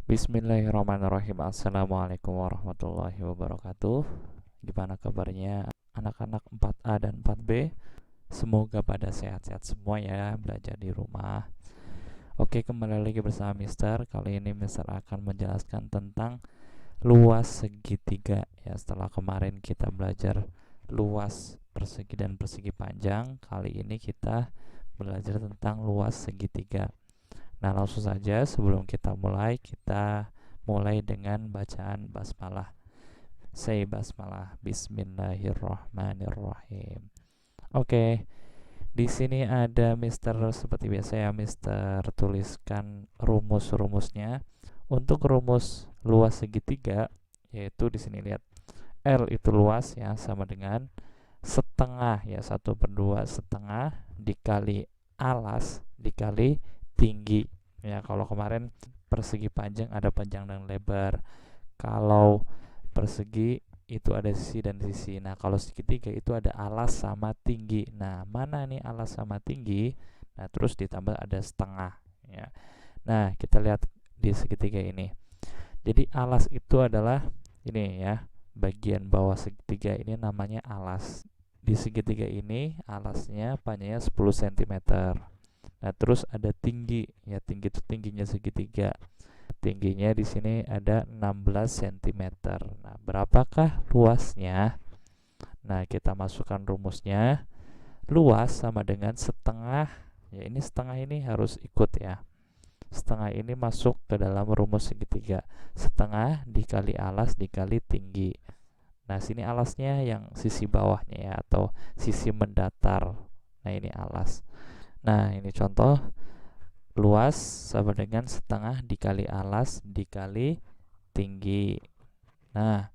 Bismillahirrahmanirrahim. Assalamualaikum warahmatullahi wabarakatuh. Gimana kabarnya anak-anak 4A dan 4B? Semoga pada sehat-sehat semua ya, belajar di rumah. Oke, kembali lagi bersama Mister. Kali ini Mister akan menjelaskan tentang luas segitiga ya. Setelah kemarin kita belajar luas persegi dan persegi panjang, kali ini kita belajar tentang luas segitiga. Nah, langsung saja sebelum kita mulai dengan bacaan basmalah. Say basmalah. Bismillahirrahmanirrahim. Oke, di sini ada Mister seperti biasa ya, Mister tuliskan rumus-rumusnya. Untuk rumus luas segitiga, yaitu di sini lihat L itu luas ya, sama dengan setengah ya, 1/2 setengah dikali alas dikali tinggi ya. Kalau kemarin persegi panjang ada panjang dan lebar, kalau persegi itu ada sisi dan sisi. Nah, kalau segitiga itu ada alas sama tinggi. Nah, mana nih alas sama tinggi? Nah, terus ditambah ada setengah ya. Nah, kita lihat di segitiga ini. Jadi alas itu adalah ini ya, bagian bawah segitiga ini namanya alas. Di segitiga ini alasnya panjangnya 10 cm. Nah, terus ada tinggi. Ya, tinggi itu tingginya segitiga. Tingginya di sini ada 16 cm. Nah, berapakah luasnya? Nah, kita masukkan rumusnya. Luas sama dengan setengah. Ya, ini setengah ini harus ikut ya. Setengah ini masuk ke dalam rumus segitiga. Setengah dikali alas dikali tinggi. Nah, sini alasnya yang sisi bawahnya ya, atau sisi mendatar. Nah, ini alas. Nah, ini contoh. Luas sama dengan setengah dikali alas dikali tinggi. Nah,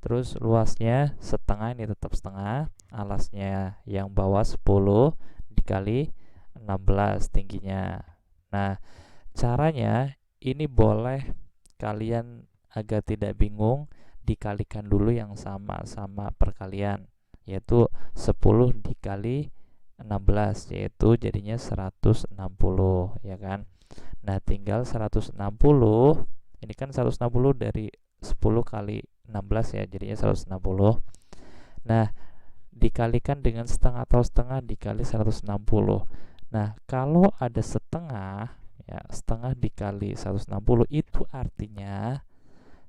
terus luasnya setengah, ini tetap setengah. Alasnya yang bawah 10 dikali 16 tingginya. Nah, caranya ini boleh kalian agar tidak bingung dikalikan dulu yang sama perkalian, yaitu 10 dikali 16, yaitu jadinya 160 ya kan. Nah, tinggal 160, ini kan 160 dari 10 kali 16 ya, jadinya 160. Nah, dikalikan dengan setengah atau setengah dikali 160. Nah, kalau ada setengah ya, setengah dikali 160 itu artinya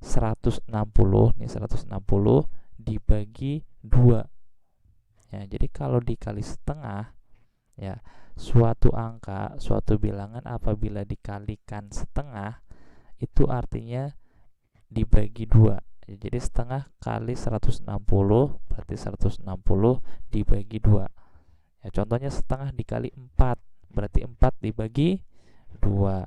160 nih, 160 dibagi 2 ya. Jadi kalau dikali setengah ya, suatu angka, suatu bilangan apabila dikalikan setengah itu artinya dibagi 2 ya. Jadi setengah kali 160 berarti 160 dibagi 2 ya. Contohnya setengah dikali 4 berarti 4 dibagi 2.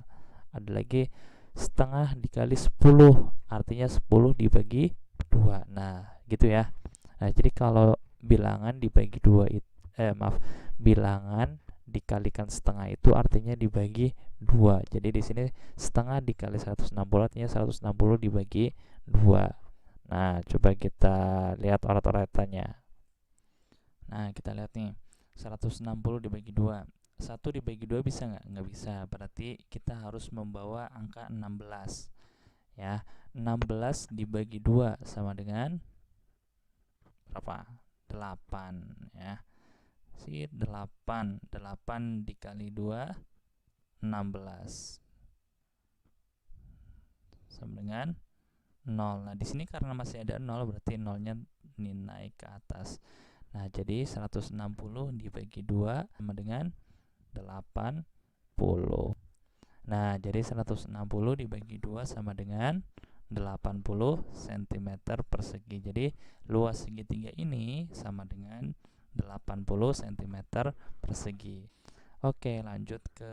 Ada lagi setengah dikali 10 artinya 10 dibagi 2. Nah, gitu ya. Nah, jadi kalau bilangan dibagi 2 bilangan dikalikan setengah itu artinya dibagi 2. Jadi di sini setengah dikali 160 artinya 160 dibagi 2. Nah, coba kita lihat orat-oratannya. Nah, kita lihat nih. 160 dibagi 2. 1 dibagi 2 bisa nggak? Nggak bisa. Berarti kita harus membawa angka 16. Ya, 16 dibagi 2 sama dengan berapa? 8 ya. 8 dikali 2 16 sama dengan 0. Nah, di sini karena masih ada 0 berarti 0-nya ini naik ke atas. Nah, jadi 160 dibagi 2 sama dengan 80. Nah, jadi 160 dibagi 2 sama dengan 80 cm persegi. Jadi luas segitiga ini sama dengan 80 cm persegi. Oke, lanjut ke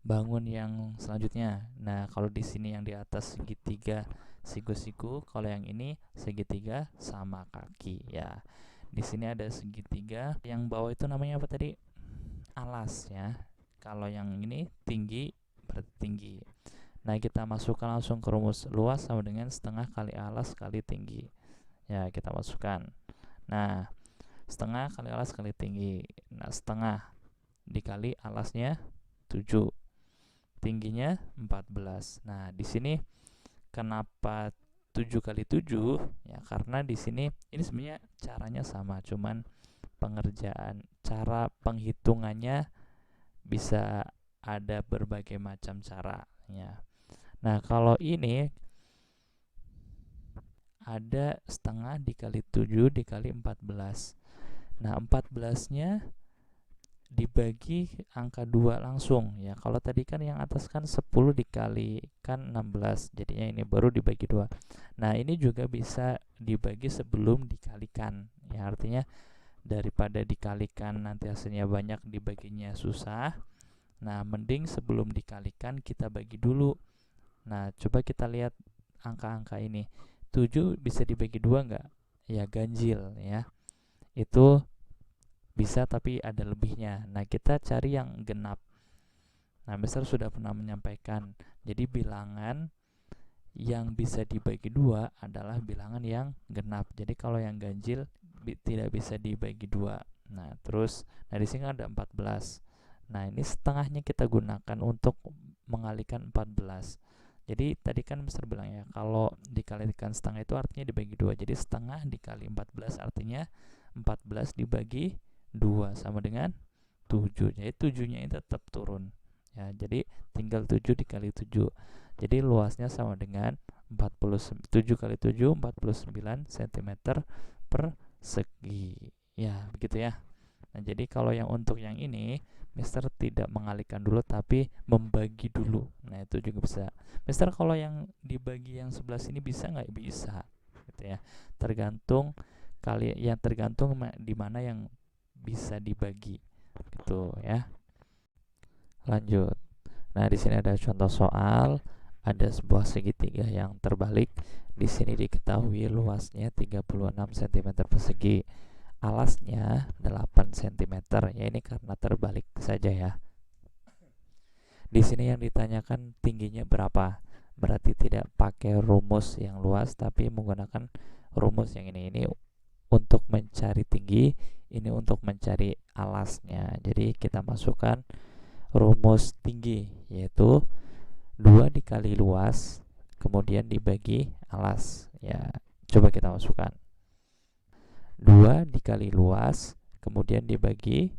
bangun yang selanjutnya. Nah, kalau di sini yang di atas segitiga siku-siku, kalau yang ini segitiga sama kaki ya. Di sini ada segitiga, yang bawah itu namanya apa tadi? Alas ya. Kalau yang ini tinggi berarti tinggi. Nah, kita masukkan langsung ke rumus. Luas sama dengan setengah kali alas kali tinggi. Ya, kita masukkan. Nah, setengah kali alas kali tinggi. Nah, setengah dikali alasnya 7 tingginya 14. Nah, di sini kenapa 7 kali 7? Ya, karena di sini ini sebenarnya caranya sama, cuman cara penghitungannya bisa ada berbagai macam cara ya. Nah, kalau ini ada setengah dikali 7 dikali 14. Nah, 14-nya dibagi angka 2 langsung ya. Kalau tadi kan yang atas kan 10 dikalikan 16, jadinya ini baru dibagi 2. Nah, ini juga bisa dibagi sebelum dikalikan ya, artinya daripada dikalikan nanti hasilnya banyak dibaginya susah. Nah, mending sebelum dikalikan kita bagi dulu. Nah, coba kita lihat angka-angka ini. 7 bisa dibagi 2 enggak? Ya, ganjil ya. Itu bisa tapi ada lebihnya. Nah, kita cari yang genap. Nah, Mister sudah pernah menyampaikan. Jadi bilangan yang bisa dibagi 2 adalah bilangan yang genap. Jadi kalau yang ganjil tidak bisa dibagi 2. Nah, terus di sini ada 14. Nah, ini setengahnya kita gunakan untuk mengalihkan 14. Jadi tadi kan Mister bilang ya, kalau dikalikan setengah itu artinya dibagi 2. Jadi setengah dikali 14 artinya 14 dibagi 2 sama dengan 7. Jadi 7-nya ini tetap turun. Ya, jadi tinggal 7 dikali 7. Jadi luasnya sama dengan 7 kali 7 49 cm persegi. Ya, begitu ya. Nah, jadi kalau yang untuk yang ini Mister tidak mengalihkan dulu tapi membagi dulu. Nah, itu juga bisa. Mister kalau yang dibagi yang sebelah sini bisa nggak? Bisa gitu ya. Tergantung di mana yang bisa dibagi gitu ya. Lanjut. Nah, di sini ada contoh soal, ada sebuah segitiga yang terbalik. Di sini diketahui luasnya 36 cm persegi. Alasnya 8 cm. Ya, ini karena terbalik saja ya. Di sini yang ditanyakan tingginya berapa. Berarti tidak pakai rumus yang luas tapi menggunakan rumus yang ini. Ini untuk mencari tinggi, ini untuk mencari alasnya. Jadi kita masukkan rumus tinggi, yaitu 2 dikali luas kemudian dibagi alas. Ya, coba kita masukkan 2 dikali luas kemudian dibagi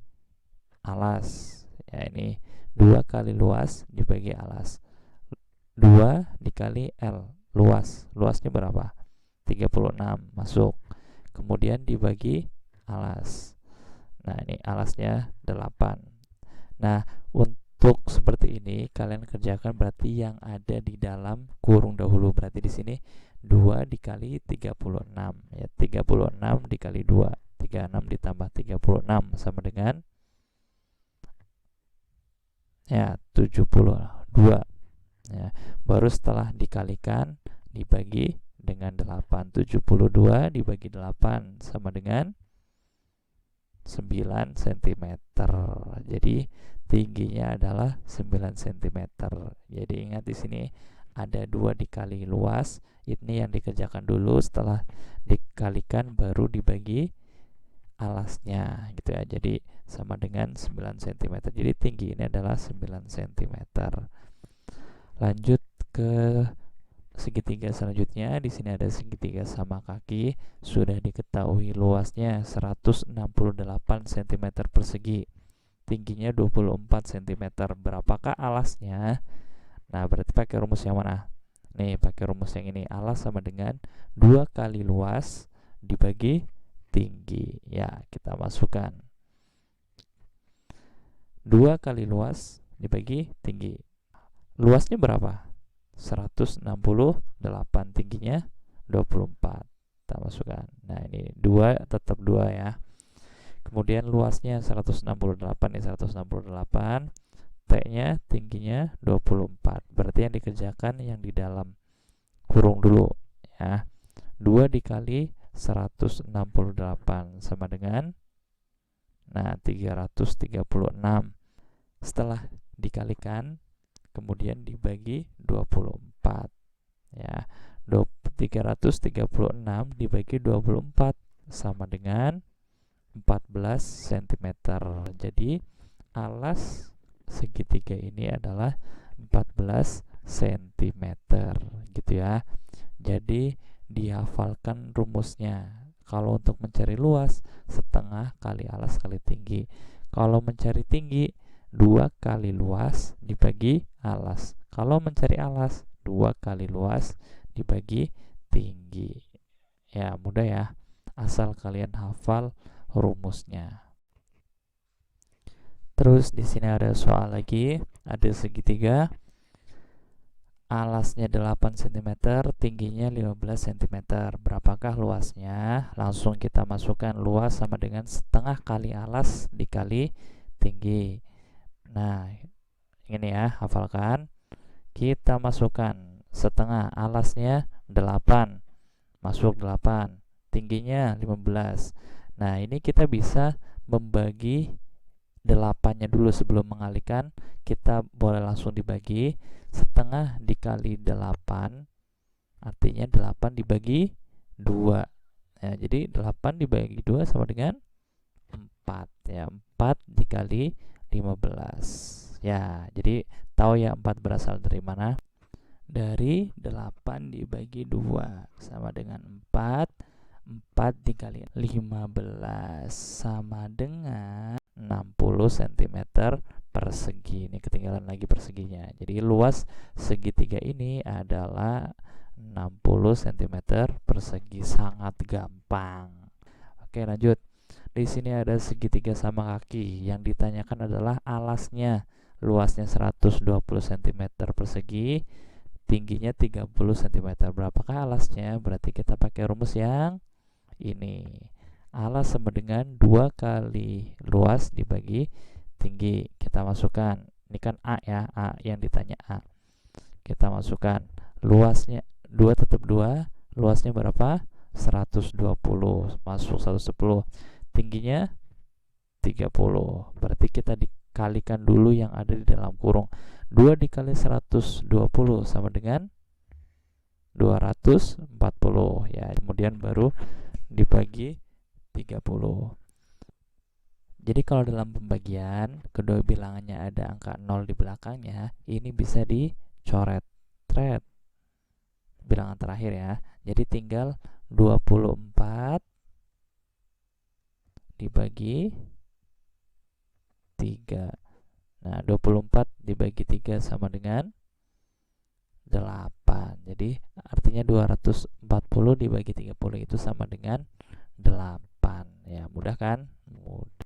alas. Ya, ini 2 kali luas dibagi alas. 2 dikali L, luasnya berapa? 36, masuk. Kemudian dibagi alas. Nah, ini alasnya 8. Nah, untuk seperti ini kalian kerjakan berarti yang ada di dalam kurung dahulu. Berarti di sini 2 dikali 36 ya, 36 dikali 2, 36 ditambah 36 sama dengan ya 72 ya. Baru setelah dikalikan dibagi dengan 8. 72 dibagi 8 sama dengan 9 cm. Jadi tingginya adalah 9 cm. Jadi ingat di sini ada 2 dikali luas. Ini yang dikerjakan dulu, setelah dikalikan baru dibagi alasnya gitu ya. Jadi sama dengan 9 cm. Jadi tinggi ini adalah 9 cm. Lanjut ke segitiga selanjutnya. Di sini ada segitiga sama kaki, sudah diketahui luasnya 168 cm persegi, tingginya 24 cm. Berapakah alasnya? Nah, berarti pakai rumus yang mana? Nih, pakai rumus yang ini. Alas sama dengan 2 kali luas dibagi tinggi. Ya, kita masukkan 2 kali luas dibagi tinggi. Luasnya berapa? 168, tingginya 24. Kita masukkan. Nah, ini 2 tetap 2 ya. Kemudian luasnya 168, ini 168. T-nya tingginya 24. Berarti yang dikerjakan yang di dalam kurung dulu ya. 2 dikali 168 sama dengan 336. Setelah dikalikan kemudian dibagi 24 ya. 336 dibagi 24 sama dengan 14 cm. Jadi alas segitiga ini adalah 14 cm gitu ya. Jadi dihafalkan rumusnya. Kalau untuk mencari luas, setengah kali alas kali tinggi. Kalau mencari tinggi, 2 kali luas dibagi alas. Kalau mencari alas, 2 kali luas dibagi tinggi. Ya, mudah ya. Asal kalian hafal rumusnya. Terus di sini ada soal lagi, ada segitiga. Alasnya 8 cm, tingginya 15 cm. Berapakah luasnya? Langsung kita masukkan luas sama dengan setengah kali alas dikali tinggi. Nah, ini ya, hafalkan. Kita masukkan setengah, alasnya 8, masuk 8, tingginya 15. Nah, ini kita bisa membagi 8-nya dulu sebelum mengalihkan. Kita boleh langsung dibagi. Setengah dikali 8 artinya 8 dibagi 2 ya, jadi 8 dibagi 2 sama dengan 4 ya. 4 dikali 15 ya. Jadi tahu ya 4 berasal dari mana? Dari 8 dibagi 2 sama dengan 4. 4 dikali 15 sama dengan 60 cm persegi. Ini ketinggalan lagi perseginya. Jadi luas segitiga ini adalah 60 cm persegi. Sangat gampang. Oke, lanjut. Di sini ada segitiga sama kaki. Yang ditanyakan adalah alasnya. Luasnya 120 cm persegi, tingginya 30 cm. Berapakah alasnya? Berarti kita pakai rumus yang ini. Alas sama dengan 2 kali luas dibagi tinggi. Kita masukkan, ini kan A ya, A yang ditanya A. Kita masukkan luasnya 2 tetap 2, luasnya berapa? 120, masuk 110. Tingginya 30. Berarti kita dikalikan dulu yang ada di dalam kurung. 2 dikali 120 sama dengan 240 ya. Kemudian baru dibagi 30. Jadi kalau dalam pembagian kedua bilangannya ada angka 0 di belakangnya, ini bisa dicoret. Tret. Bilangan terakhir ya. Jadi tinggal 24 dibagi 3. Nah, 24 dibagi 3 sama dengan 8. Jadi artinya 240 dibagi 30 itu sama dengan 8. Ya, mudah kan? Mudah.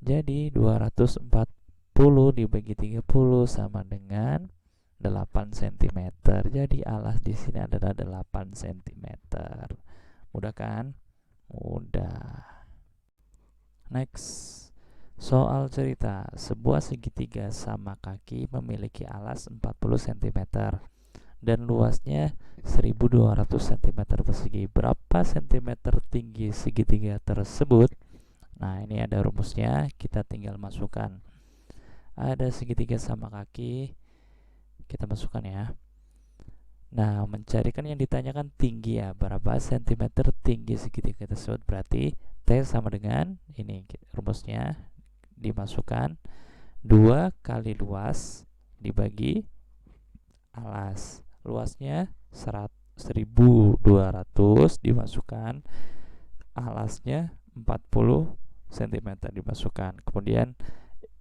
Jadi 240 dibagi 30 sama dengan 8 cm. Jadi alas di sini adalah 8 cm. Mudah kan? Mudah. Next. Soal cerita, sebuah segitiga sama kaki memiliki alas 40 cm dan luasnya 1200 cm persegi. Berapa cm tinggi segitiga tersebut? Nah, ini ada rumusnya, kita tinggal masukkan. Ada segitiga sama kaki, kita masukkan ya. Nah, mencarikan yang ditanyakan tinggi ya, berapa cm tinggi segitiga tersebut. Berarti T sama dengan ini rumusnya, dimasukkan 2 kali luas dibagi alas. Luasnya 1200 dimasukkan, alasnya 40 cm dimasukkan. Kemudian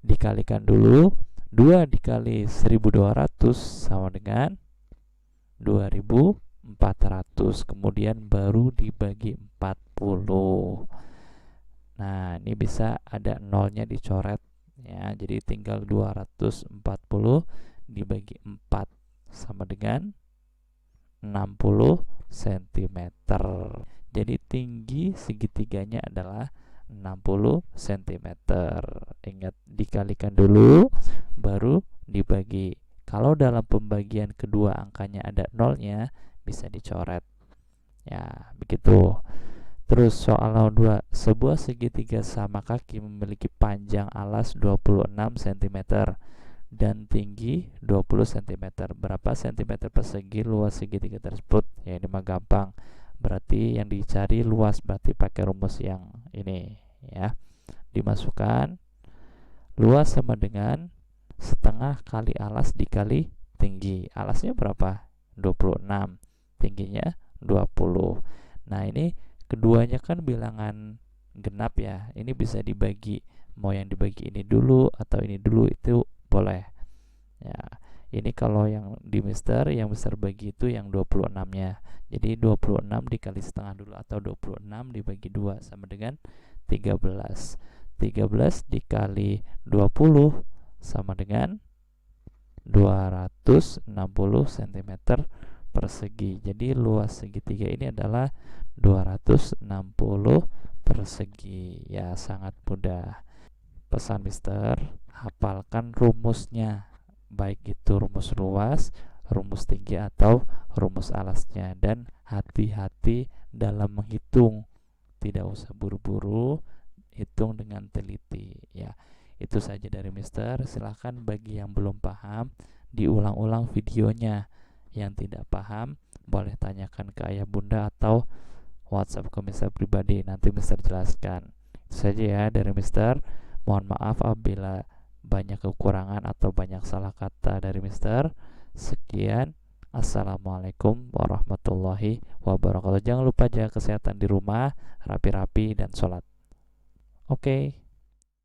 dikalikan dulu, 2 dikali 1200 sama dengan 2400. Kemudian baru dibagi 40. Nah, ini bisa ada nolnya dicoret ya. Jadi tinggal 240 dibagi 4 sama dengan 60 cm. Jadi tinggi segitiganya adalah 60 cm. Ingat, dikalikan dulu baru dibagi. Kalau dalam pembagian kedua angkanya ada nolnya, bisa dicoret. Ya, begitu. Terus soal nomor 2, sebuah segitiga sama kaki memiliki panjang alas 26 cm dan tinggi 20 cm. Berapa cm persegi luas segitiga tersebut? Ya, ini mah gampang. Berarti yang dicari luas, berarti pakai rumus yang ini ya. Dimasukkan luas sama dengan setengah kali alas dikali tinggi. Alasnya berapa? 26, tingginya 20. Nah, ini keduanya kan bilangan genap ya. Ini bisa dibagi, mau yang dibagi ini dulu atau ini dulu, itu boleh. Ya, ini kalau yang di Mister, yang Mister bagi itu yang 26-nya. Jadi 26 dikali setengah dulu, atau 26 dibagi 2 sama dengan 13. 13 dikali 20 sama dengan 260 cm persegi. Jadi luas segitiga ini adalah 260 persegi. Ya, sangat mudah. Pesan Mister, hafalkan rumusnya, baik itu rumus luas, rumus tinggi, atau rumus alasnya. Dan hati-hati dalam menghitung, tidak usah buru-buru, hitung dengan teliti ya. Itu saja dari Mister. Silahkan bagi yang belum paham, diulang-ulang videonya. Yang tidak paham, boleh tanyakan ke ayah bunda atau WhatsApp ke Mister pribadi, nanti Mister jelaskan. Itu saja ya dari Mister. Mohon maaf apabila banyak kekurangan atau banyak salah kata dari Mister. Sekian. Assalamualaikum warahmatullahi wabarakatuh. Jangan lupa jaga kesehatan di rumah, rapi-rapi, dan sholat. Oke.